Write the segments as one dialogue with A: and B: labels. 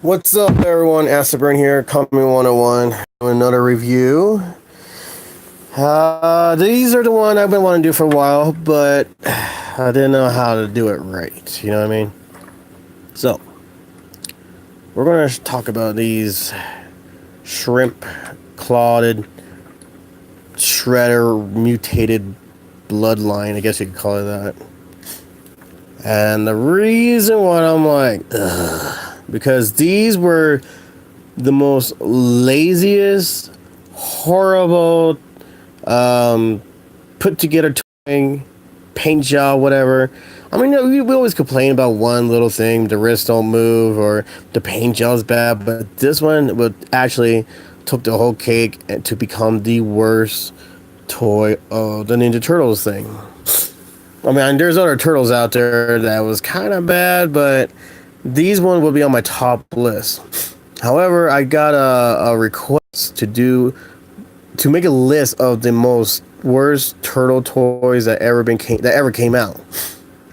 A: What's up, everyone? Afterburn here, Coming 101, doing another review. These are the one I've been wanting to do for a while, but I didn't know how to do it right. You know what I mean? So, we're going to talk about these shrimp clawed shredder mutated bloodline. I guess you could call it that. And the reason why I'm like, ugh, because these were the most laziest, horrible, put together toy, paint job, whatever. I mean, we always complain about one little thing, the wrists don't move or the paint job's bad, but this one would actually took the whole cake to become the worst toy of the Ninja Turtles thing. I mean, there's other turtles out there that was kind of bad, but these ones will be on my top list. However, I got a request to make a list of the most worst turtle toys that ever came out,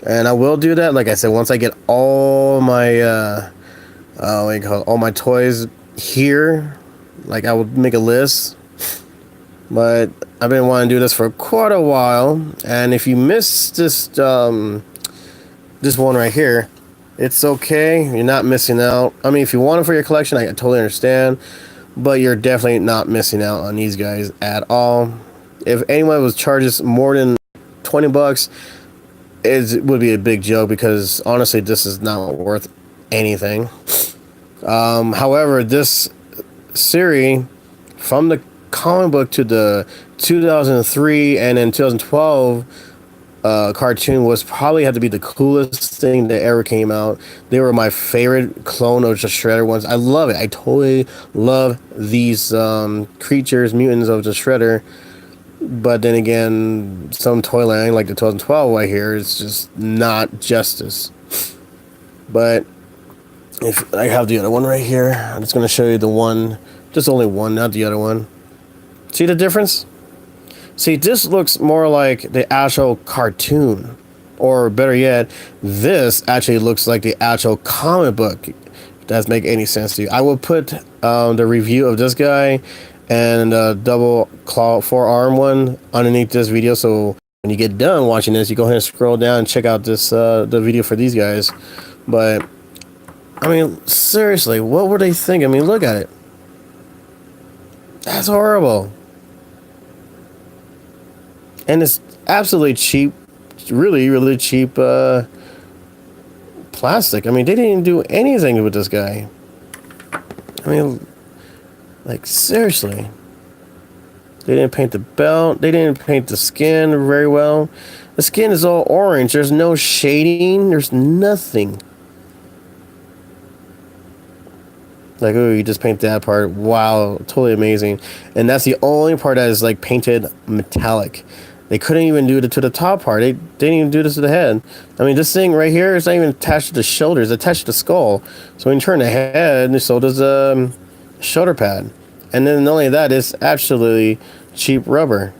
A: and I will do that. Like I said, once I get all my what do you call it, all my toys here, like I will make a list. But I've been wanting to do this for quite a while, and if you missed this one right here, it's okay. You're not missing out. I mean, if you want it for your collection, I totally understand, but you're definitely not missing out on these guys at all. If anyone was charges more than $20, it would be a big joke, because honestly, this is not worth anything. However, this series, from the comic book to the 2003 and then 2012 cartoon, was probably had to be the coolest thing that ever came out. They were my favorite clone of the Shredder ones. I love it. I totally love these creatures, mutants of the Shredder. But then again, some Toyland like the 2012 right here is just not justice. But if I have the other one right here, I'm just going to show you the one, just only one, not the other one. See the difference? See, this looks more like the actual cartoon. Or better yet, this actually looks like the actual comic book. If that doesn't make any sense to you. I will put the review of this guy and double claw forearm one underneath this video. So when you get done watching this, you go ahead and scroll down and check out this the video for these guys. But, I mean, seriously, what were they thinking? I mean, look at it. That's horrible. And it's absolutely cheap, really, really cheap plastic. I mean, they didn't do anything with this guy. I mean, like, seriously. They didn't paint the belt. They didn't paint the skin very well. The skin is all orange. There's no shading. There's nothing. Like, oh, you just paint that part. Wow, totally amazing. And that's the only part that is, like, painted metallic. They couldn't even do it to the top part. They didn't even do this to the head. I mean, this thing right here is not even attached to the shoulders. It's attached to the skull. So when you turn the head, so does the shoulder pad. And then not only that, it's absolutely cheap rubber.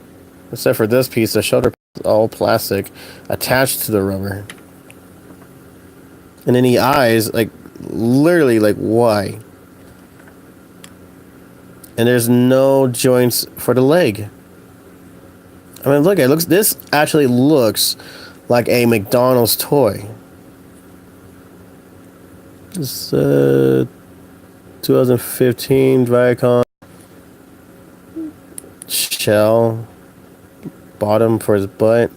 A: Except for this piece, the shoulder pad is all plastic attached to the rubber. And then the eyes, like, literally, like, why? And there's no joints for the leg. I mean, look, this actually looks like a McDonald's toy. This 2015 Viacom shell bottom for his butt.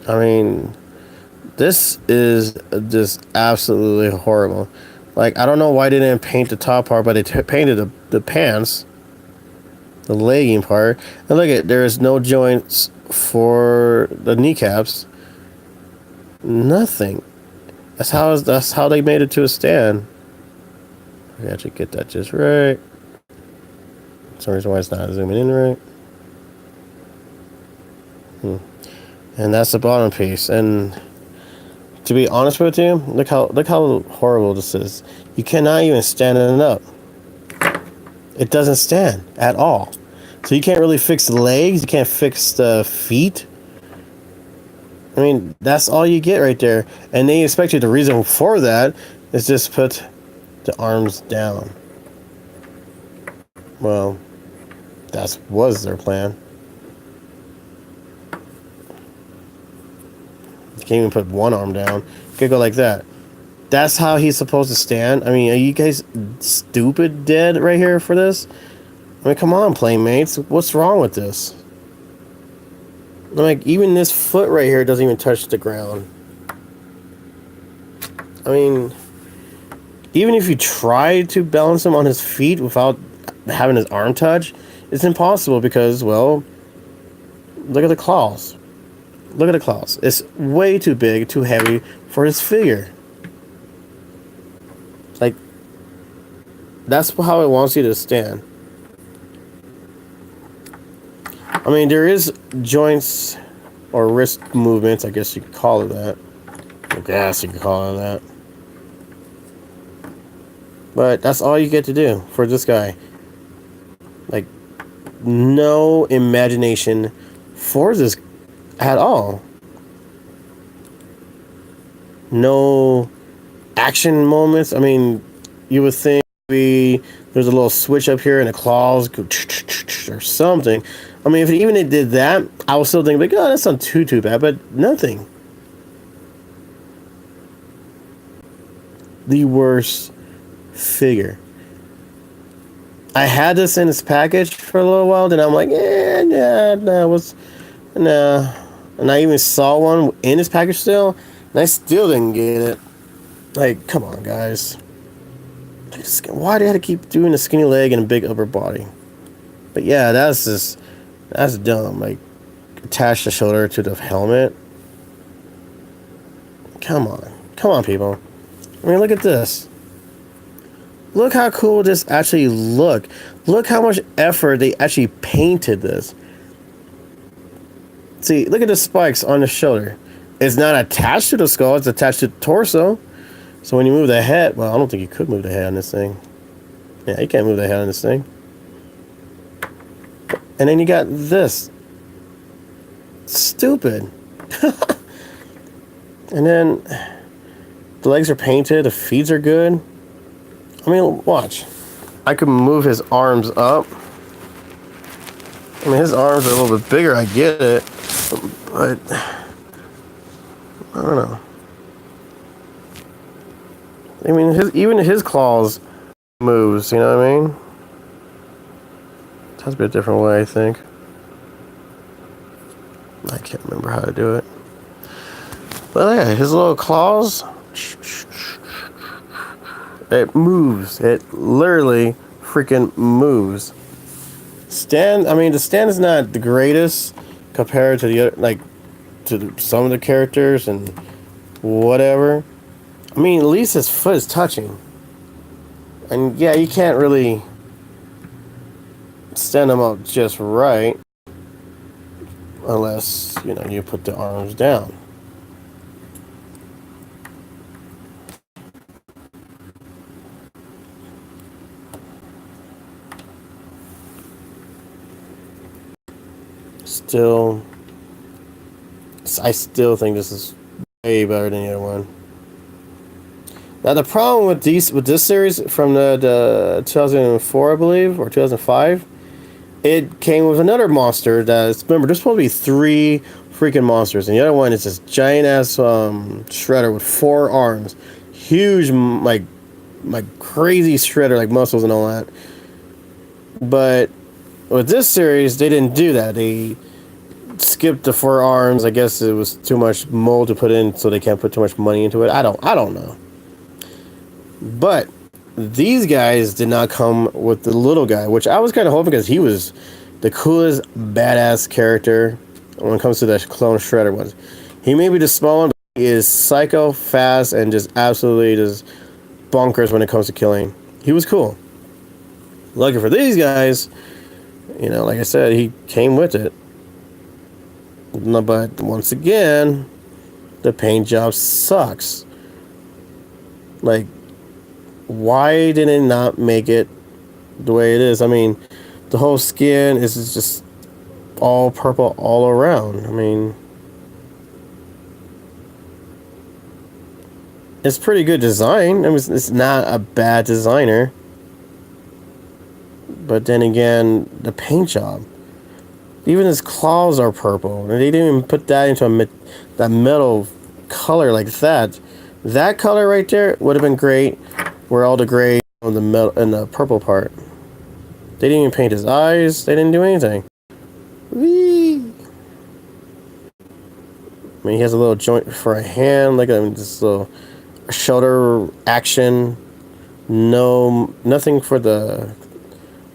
A: I mean, this is just absolutely horrible. Like, I don't know why they didn't paint the top part, but they painted the pants. The legging part. And look at, there's no joints for the kneecaps. Nothing. That's how they made it to a stand. I have to get that just right. Some reason why it's not zooming in right. And that's the bottom piece. And to be honest with you, look how horrible this is. You cannot even stand it up. It doesn't stand at all. So you can't really fix the legs. You can't fix the feet. I mean, that's all you get right there. And they expect you, the reason for that is just put the arms down. Well, that was their plan. You can't even put one arm down. You could go like that. That's how he's supposed to stand. I mean, are you guys stupid dead right here for this? I mean, come on, playmates. What's wrong with this? Like, even this foot right here doesn't even touch the ground. I mean, even if you try to balance him on his feet without having his arm touch, it's impossible because, well, look at the claws. Look at the claws. It's way too big, too heavy for his figure. Like, that's how it wants you to stand. I mean, there is joints or wrist movements, I guess you could call it that. I guess you could call it that. But that's all you get to do for this guy. Like, no imagination for this at all. No action moments. I mean, you would think maybe there's a little switch up here and the claws go or something. I mean, if even it did that, I was still thinking, like, oh, that's not too bad, but nothing. The worst figure. I had this in this package for a little while, then I'm like, nah. And I even saw one in this package still, and I still didn't get it. Like, come on, guys. Why do you have to keep doing a skinny leg and a big upper body? But yeah, that's dumb. Like, attach the shoulder to the helmet. Come on, people. I mean, look at this. Look how cool this actually look. Look how much effort they actually painted this. See, look at the spikes on the shoulder. It's not attached to the skull, it's attached to the torso. So when you move the head, well, I don't think you could move the head on this thing. Yeah, you can't move the head on this thing. And then you got this. Stupid. And then the legs are painted, the feet are good. I mean, watch. I could move his arms up. I mean, his arms are a little bit bigger, I get it. But I don't know. I mean, even his claws moves, you know what I mean? It has to be a different way, I think. I can't remember how to do it. But yeah, his little claws, it moves. It literally freaking moves. The stand is not the greatest compared to the other, like, some of the characters and whatever. I mean, at least his foot is touching. And yeah, you can't really stand him up just right unless, you put the arms down. I still think this is way better than the other one. Now the problem with this series from the 2004, I believe, or 2005, it came with another monster remember, there's supposed to be 3 freaking monsters, and the other one is this giant ass shredder with 4 arms, huge, like crazy shredder, like muscles and all that. But with this series, they didn't do that. They skipped the 4 arms. I guess it was too much mold to put in, so they can't put too much money into it. I don't know. But these guys did not come with the little guy, which I was kind of hoping, because he was the coolest badass character when it comes to the clone shredder ones. He may be the small one, but he is psycho fast and just absolutely just bonkers when it comes to killing. He was cool. Lucky for these guys, like I said, he came with it. But once again, the paint job sucks. Like, why did it not make it the way it is? I mean, the whole skin is just all purple all around. I mean, It's pretty good design. It's not a bad designer. But then again, the paint job. Even his claws are purple. And they didn't even put that into that metal color like that. That color right there would have been great. Where all the gray on the metal and the purple part. They didn't even paint his eyes. They didn't do anything. Whee! I mean, he has a little joint for a hand, like this little shoulder action. No, nothing for the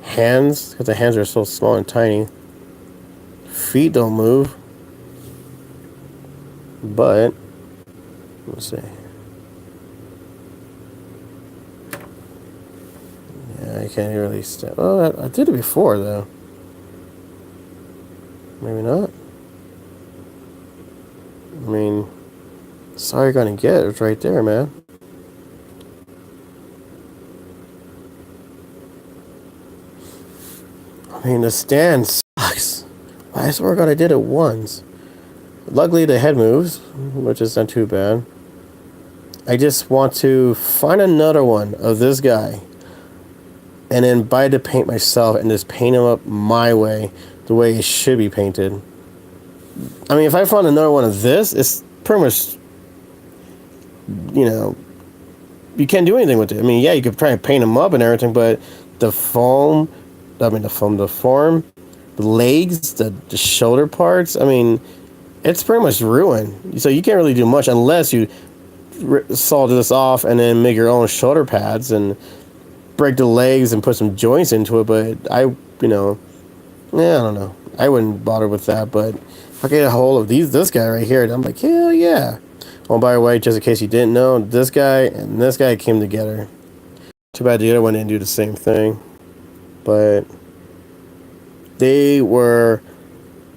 A: hands, because the hands are so small and tiny. Feet don't move. But, let's see. Yeah, I can't really stand. Oh, I did it before, though. Maybe not. I mean, that's all you're gonna get. It's right there, man. I mean, the stand sucks. I swear to God, I did it once. Luckily, the head moves, which is not too bad. I just want to find another one of this guy. And then buy the paint myself and just paint him up my way. The way it should be painted. I mean, if I found another one of this, it's pretty much, you know, you can't do anything with it. I mean, yeah, you could try and paint them up and everything, but the form, the legs, the shoulder parts, I mean, it's pretty much ruined. So you can't really do much unless you salt this off and then make your own shoulder pads and break the legs and put some joints into it. But I don't know. I wouldn't bother with that, but if I get a hold of this guy right here, I'm like, hell yeah. Oh, by the way, just in case you didn't know, this guy and this guy came together. Too bad the other one didn't do the same thing. But they were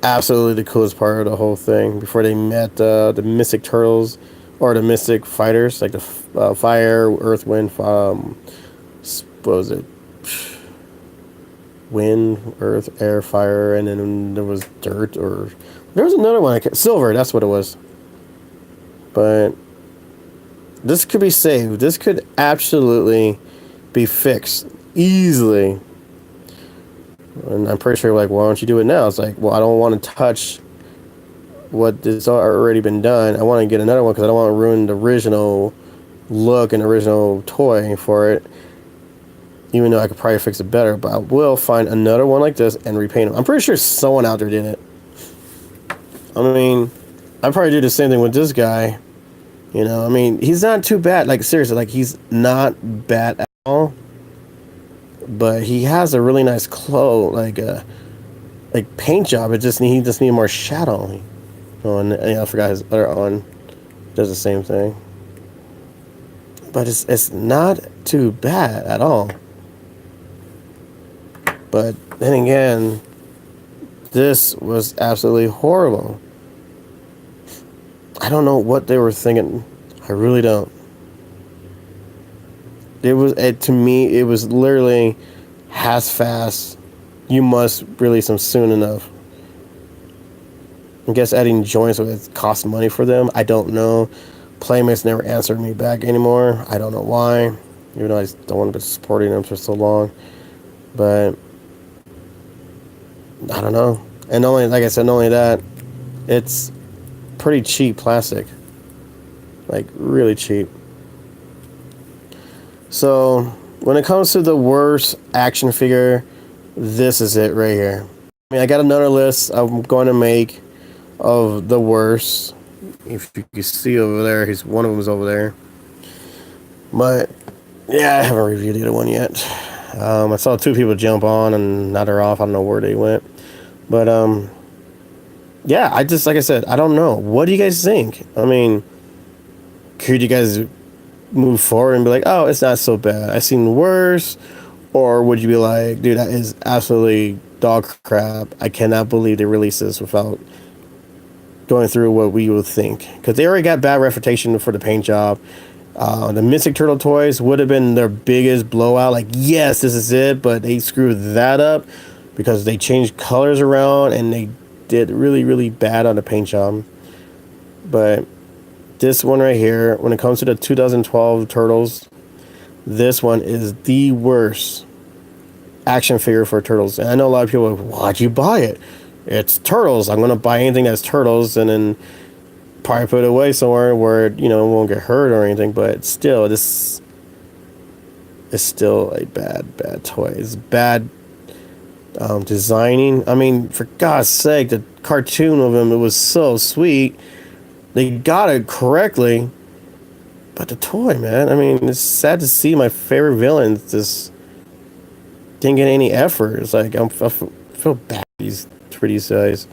A: absolutely the coolest part of the whole thing before they met the Mystic Turtles or the Mystic Fighters, like the Fire, Earth, Wind, what was it? Wind, Earth, Air, Fire, and then there was Dirt, or there was another one. Silver, that's what it was. But this could be saved. This could absolutely be fixed easily. And I'm pretty sure, like, why don't you do it now? It's like, well, I don't want to touch what has already been done. I want to get another one because I don't want to ruin the original look and original toy for it. Even though I could probably fix it better, but I will find another one like this and repaint them. I'm pretty sure someone out there did it. I mean, I'd probably do the same thing with this guy. You know, I mean, he's not too bad. Like, seriously, like, he's not bad at all. But he has a really nice like paint job. He just needs more shadow. Oh, and I forgot his other on does the same thing. But it's not too bad at all. But then again, this was absolutely horrible. I don't know what they were thinking. I really don't. To me, it was literally fast. You must release them soon enough. I guess adding joints would cost money for them. I don't know. Playmates never answered me back anymore. I don't know why. Even though I just don't want to be supporting them for so long. But I don't know. And like I said, not only that, it's pretty cheap plastic. Like, really cheap. So, when it comes to the worst action figure, this is it right here. I mean, I got another list I'm going to make of the worst. If you can see over there, one of them is over there. But, yeah, I haven't reviewed the other one yet. I saw two people jump on, and now they're off. I don't know where they went. But, yeah, like I said, I don't know. What do you guys think? I mean, could you guys move forward and be like, oh, it's not so bad, I've seen worse? Or would you be like, dude, that is absolutely dog crap, I cannot believe they released this without going through what we would think? Because they already got bad reputation for the paint job. The Mystic Turtle toys would have been their biggest blowout, like, yes, this is it, but they screwed that up because they changed colors around and they did really, really bad on the paint job. But This one right here, when it comes to the 2012 Turtles, this one is the worst action figure for Turtles. And I know a lot of people are like, why'd you buy it? It's Turtles. I'm going to buy anything that's Turtles and then probably put it away somewhere where, you know, it won't get hurt or anything. But still, this is still a bad toy. It's bad designing. I mean, for God's sake, the cartoon of him, it was so sweet. They got it correctly. But the toy, man, I mean, it's sad to see my favorite villains just didn't get any effort. It's like, I feel bad for these guys.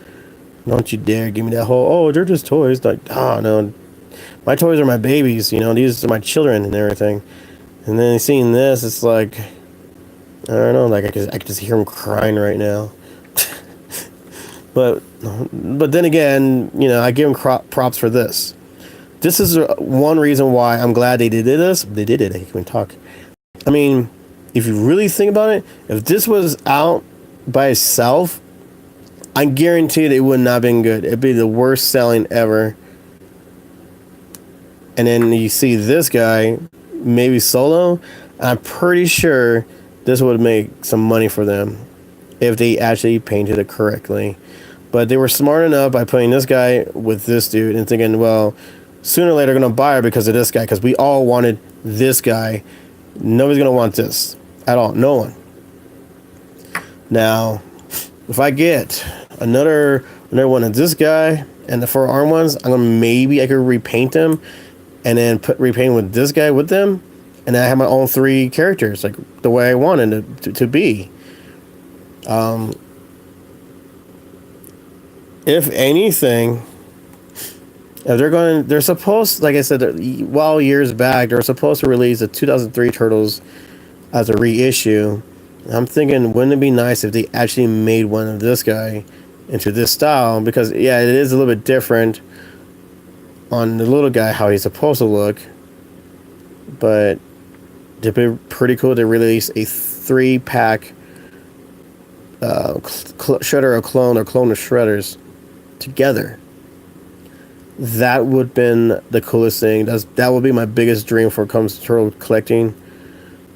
A: Don't you dare give me that whole, oh, they're just toys. Like, oh, no. My toys are my babies, you know, these are my children and everything. And then seeing this, it's like, I don't know, like I could just hear him crying right now. But then again, you know, I give him props for this. This is one reason why I'm glad they did this. They did it. I can't even talk. I mean, if you really think about it, if this was out by itself, I guarantee it would not have been good. It'd be the worst selling ever. And then you see this guy, maybe solo. I'm pretty sure this would make some money for them if they actually painted it correctly. But they were smart enough by putting this guy with this dude and thinking, well, sooner or later they're going to buy her because of this guy, because we all wanted this guy. Nobody's going to want this at all. No one. Now, if I get another one of this guy and the 4 arm ones, I could repaint them and then repaint with this guy with them, and then I have my own 3 characters, like the way I wanted it to be. If anything, if they're supposed, like I said, while years back, they're supposed to release the 2003 Turtles as a reissue. I'm thinking, wouldn't it be nice if they actually made one of this guy into this style? Because, yeah, it is a little bit different on the little guy, how he's supposed to look. But it'd be pretty cool to release a 3-pack Shredder or clone of Shredders together. That would have been the coolest thing. That would be my biggest dream for it comes to turtle collecting.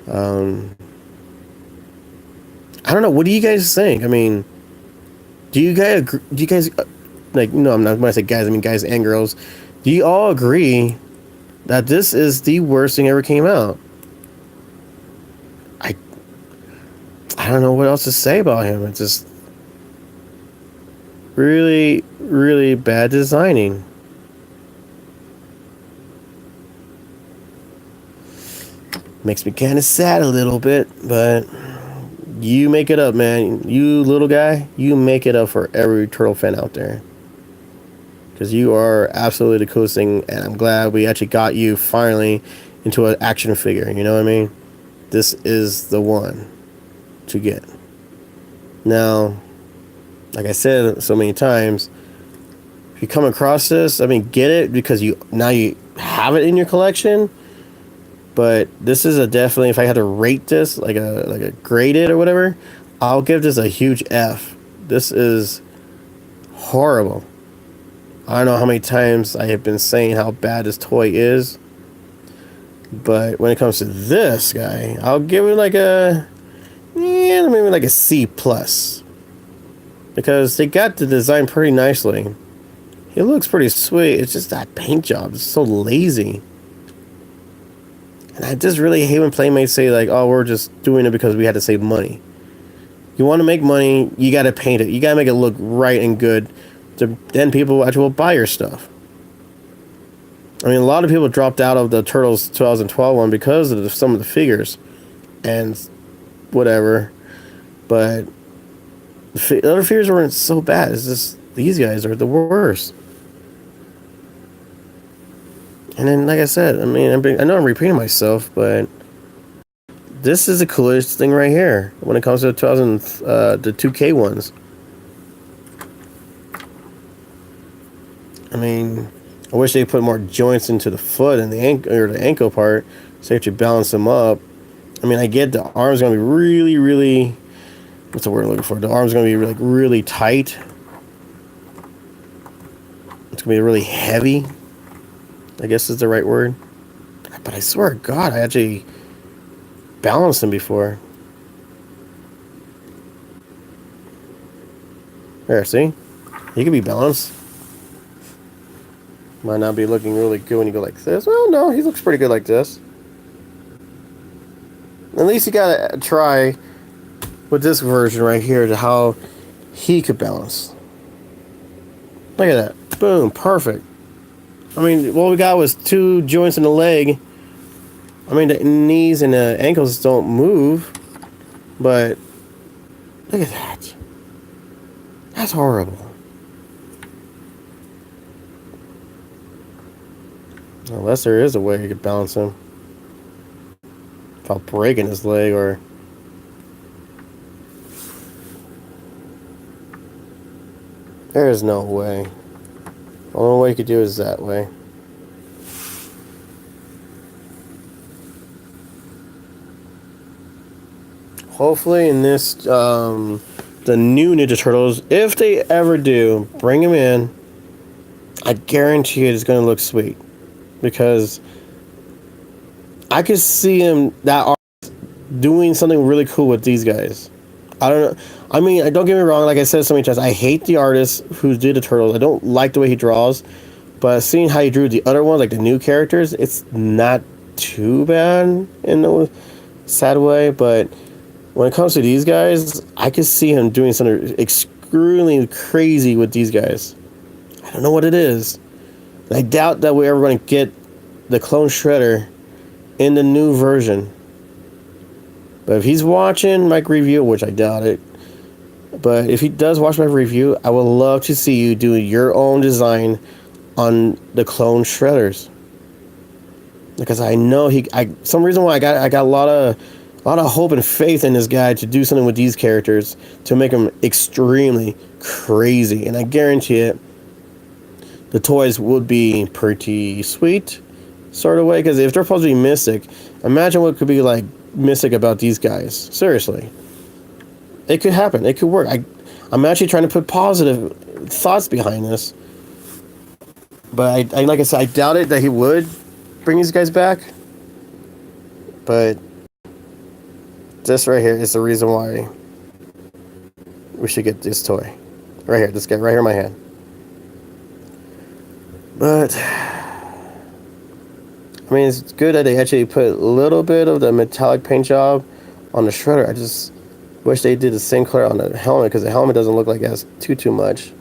A: I don't know. What do you guys think? I mean, do you guys like? No, I'm not. When I say guys, I mean guys and girls. Do you all agree that this is the worst thing ever came out? I don't know what else to say about him. It's just really, really bad designing. Makes me kind of sad a little bit, but you make it up, man. You little guy, you make it up for every turtle fan out there. Because you are absolutely the coolest thing, and I'm glad we actually got you finally into an action figure. You know what I mean? This is the one to get. Now, like I said so many times, if you come across this, I mean, get it because you have it in your collection. But this is definitely, if I had to rate this, like a grade it or whatever, I'll give this a huge F. This is horrible. I don't know how many times I have been saying how bad this toy is, but when it comes to this guy, I'll give it like maybe like a C plus, because they got the design pretty nicely. It looks pretty sweet. It's just that paint job is so lazy. And I just really hate when playmates say like, oh, we're just doing it because we had to save money. You want to make money, you got to paint it. You got to make it look right and good. Then people actually will buy your stuff. I mean, a lot of people dropped out of the Turtles 2012 one because of some of the figures and whatever. But the other figures weren't so bad. It's just these guys are the worst. And then, like I said, I mean, I know I'm repeating myself, but this is the coolest thing right here when it comes to the 2K ones. I mean, I wish they put more joints into the foot and the ankle part, so you balance them up. I mean, I get the arm's gonna be really, really. What's the word I'm looking for? The arm's gonna be like really tight. It's gonna be really heavy. I guess is the right word. But I swear to God, I actually balanced him before. There, see? He could be balanced. Might not be looking really good when you go like this. Well, no, he looks pretty good like this. At least you gotta try with this version right here to how he could balance. Look at that. Boom. Perfect. I mean, what we got was 2 joints in the leg. I mean, the knees and the ankles don't move. But look at that. That's horrible. Unless there is a way you could balance him without breaking his leg or... There is no way. The only way you could do it is that way. Hopefully in this, the new Ninja Turtles, if they ever do, bring them in, I guarantee it's going to look sweet. Because I could see him, that artist, doing something really cool with these guys. I don't know. I mean, don't get me wrong. Like I said so many times, I hate the artist who did the Turtles. I don't like the way he draws. But seeing how he drew the other ones, like the new characters, it's not too bad in a sad way. But when it comes to these guys, I could see him doing something extremely crazy with these guys. I don't know what it is. I doubt that we're ever going to get the clone Shredder in the new version. But if he's watching my review, which I doubt it, but if he does watch my review, I would love to see you do your own design on the clone Shredders. Because I know some reason why I got a lot of hope and faith in this guy to do something with these characters to make them extremely crazy, and I guarantee it. The toys would be pretty sweet, sort of way, because if they're supposed to be mystic, imagine what could be like mystic about these guys. Seriously. It could happen. It could work. I'm actually trying to put positive thoughts behind this. But I like I said, I doubt it that he would bring these guys back. But this right here is the reason why we should get this toy. Right here, this guy right here in my hand. But I mean, it's good that they actually put a little bit of the metallic paint job on the Shredder. I just wish they did the same color on the helmet, because the helmet doesn't look like it has too much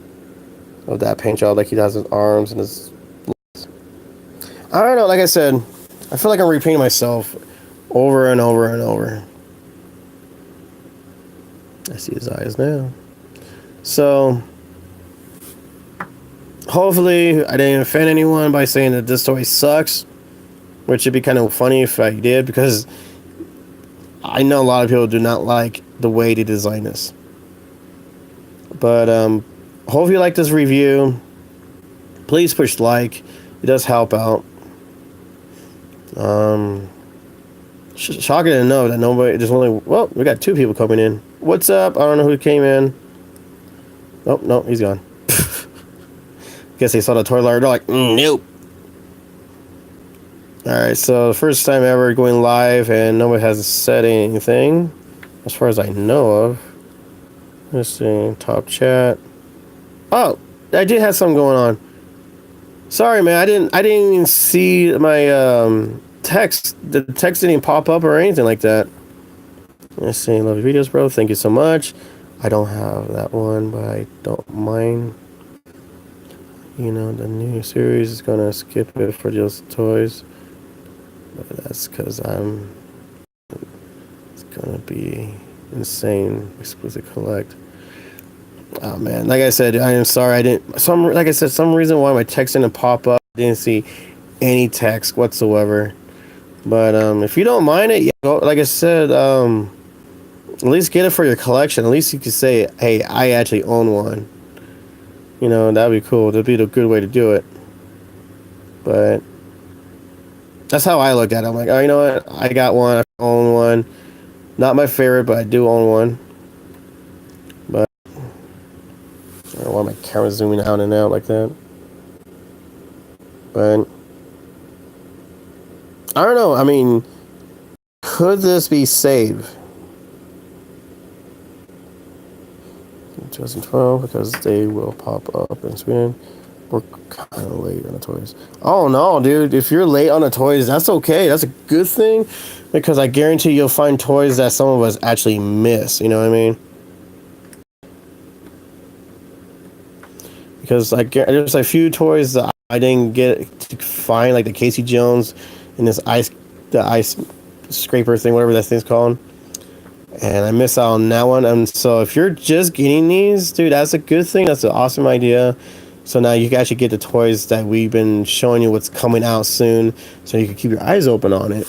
A: of that paint job like he does his arms and his legs. I don't know, like I said, I feel like I'm repeating myself over and over and over. I see his eyes now. So hopefully I didn't offend anyone by saying that this toy sucks, which would be kind of funny if I did, because I know a lot of people do not like the way they design this. But hope you like this review. Please push like. It does help out. Shocking to know that nobody, there's only, well, we got 2 people coming in. What's up? I don't know who came in. Oh, no, he's gone. Guess they saw the toy liar. They're like, nope. Alright, so the first time ever going live, and nobody has said anything, as far as I know of. Let's see, top chat. Oh, I did have something going on. Sorry, man, I didn't even see my text. The text didn't even pop up or anything like that. Let's see, love your videos, bro. Thank you so much. I don't have that one, but I don't mind. You know, the new series is gonna skip it for just toys. But that's because it's gonna be insane exclusive collect. Oh man, like I said, I am sorry. I didn't. Some reason why my text didn't pop up. I didn't see any text whatsoever. But if you don't mind it, yeah, like I said, at least get it for your collection. At least you can say, hey, I actually own one. You know, that'd be cool. That'd be the good way to do it. But that's how I looked at it. I'm like, oh, you know what? I got one. I own one. Not my favorite, but I do own one. But I don't want my camera zooming out and out like that. But I don't know. I mean, could this be saved? 2012, because they will pop up in Sweden. We're kind of late on the toys. Oh no, dude! If you're late on the toys, that's okay. That's a good thing, because I guarantee you'll find toys that some of us actually miss. You know what I mean? Because there's a few toys that I didn't get to find, like the Casey Jones and the ice scraper thing, whatever that thing's called. And I missed out on that one. And so if you're just getting these, dude, that's a good thing. That's an awesome idea. So now you can actually get the toys that we've been showing you what's coming out soon, so you can keep your eyes open on it.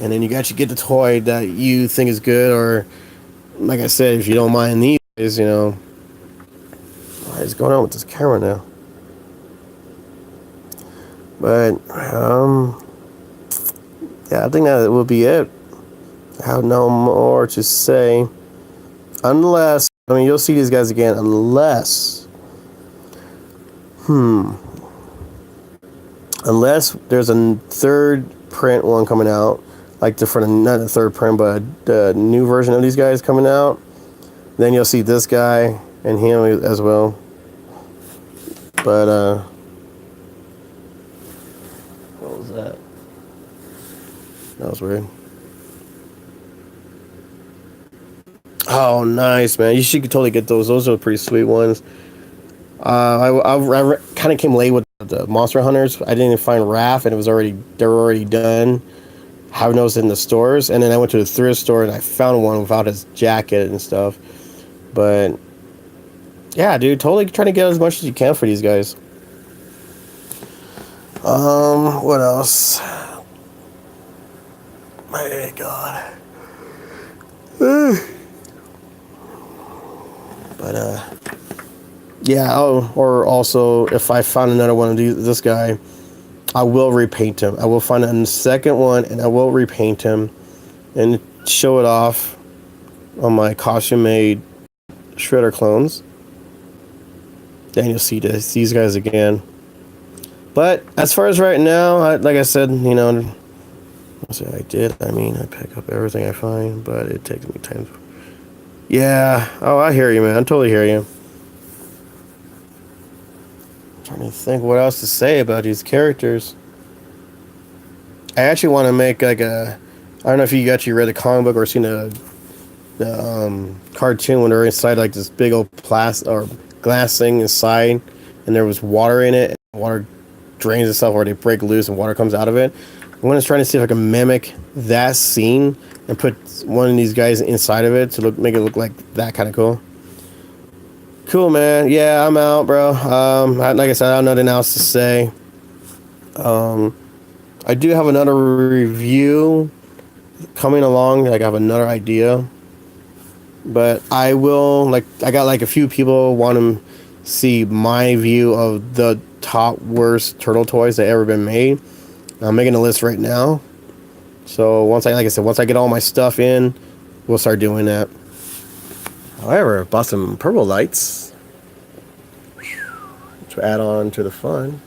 A: And then you can actually get the toy that you think is good, or like I said, if you don't mind these, you know. What is going on with this camera now? But yeah, I think that will be it. I have no more to say, unless, I mean, you'll see these guys again, unless there's a third print one coming out, like not a third print, but the new version of these guys coming out. Then you'll see this guy and him as well. But what was that? That was weird. Oh, nice, man! You should totally get those. Those are pretty sweet ones. I kind of came late with the Monster Hunters. I didn't find Raph, and they were already done. Having those in the stores, and then I went to the thrift store and I found one without his jacket and stuff. But yeah, dude, totally trying to get as much as you can for these guys. What else? My God. But yeah. Oh, or also, if I find another one of this guy, I will repaint him. I will find a second one and I will repaint him and show it off on my costume-made Shredder clones. Then you'll see these guys again. But as far as right now, like I said, you know, I pick up everything I find, but it takes me time. Yeah. Oh, I hear you, man. I totally hear you. I'm trying to think what else to say about these characters. I actually want to make like I don't know if you actually read the comic book or seen the cartoon when they're inside like this big old plastic or glass thing inside, and there was water in it, and water drains itself, or they break loose and water comes out of it. I'm going to try to see if I can mimic that scene and put one of these guys inside of it to make it look like that. Kind of cool. Cool, man. Yeah, I'm out, bro. Like I said, I have nothing else to say. I do have another review coming along. Like, I have another idea, but I got like a few people want to see my view of the top worst turtle toys that ever been made. I'm making a list right now. So once I get all my stuff in, we'll start doing that. However, bought some purple lights to add on to the fun.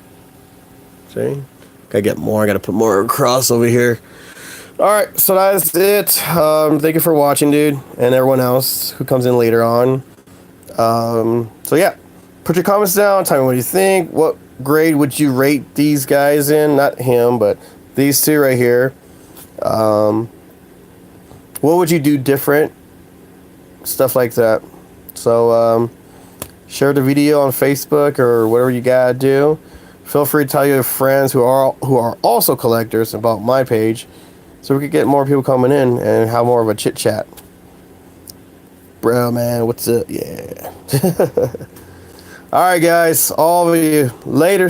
A: See? Gotta get more. I gotta put more across over here. Alright, so that's it. Thank you for watching, dude. And everyone else who comes in later on. So yeah. Put your comments down. Tell me what you think. What grade would you rate these guys in? Not him, but these two right here. What would you do different? Stuff like that. So share the video on Facebook or whatever you gotta do. Feel free to tell your friends who are also collectors about my page, so we could get more people coming in and have more of a chit chat. Bro, man, what's up? Yeah. All right, guys, all of you, later.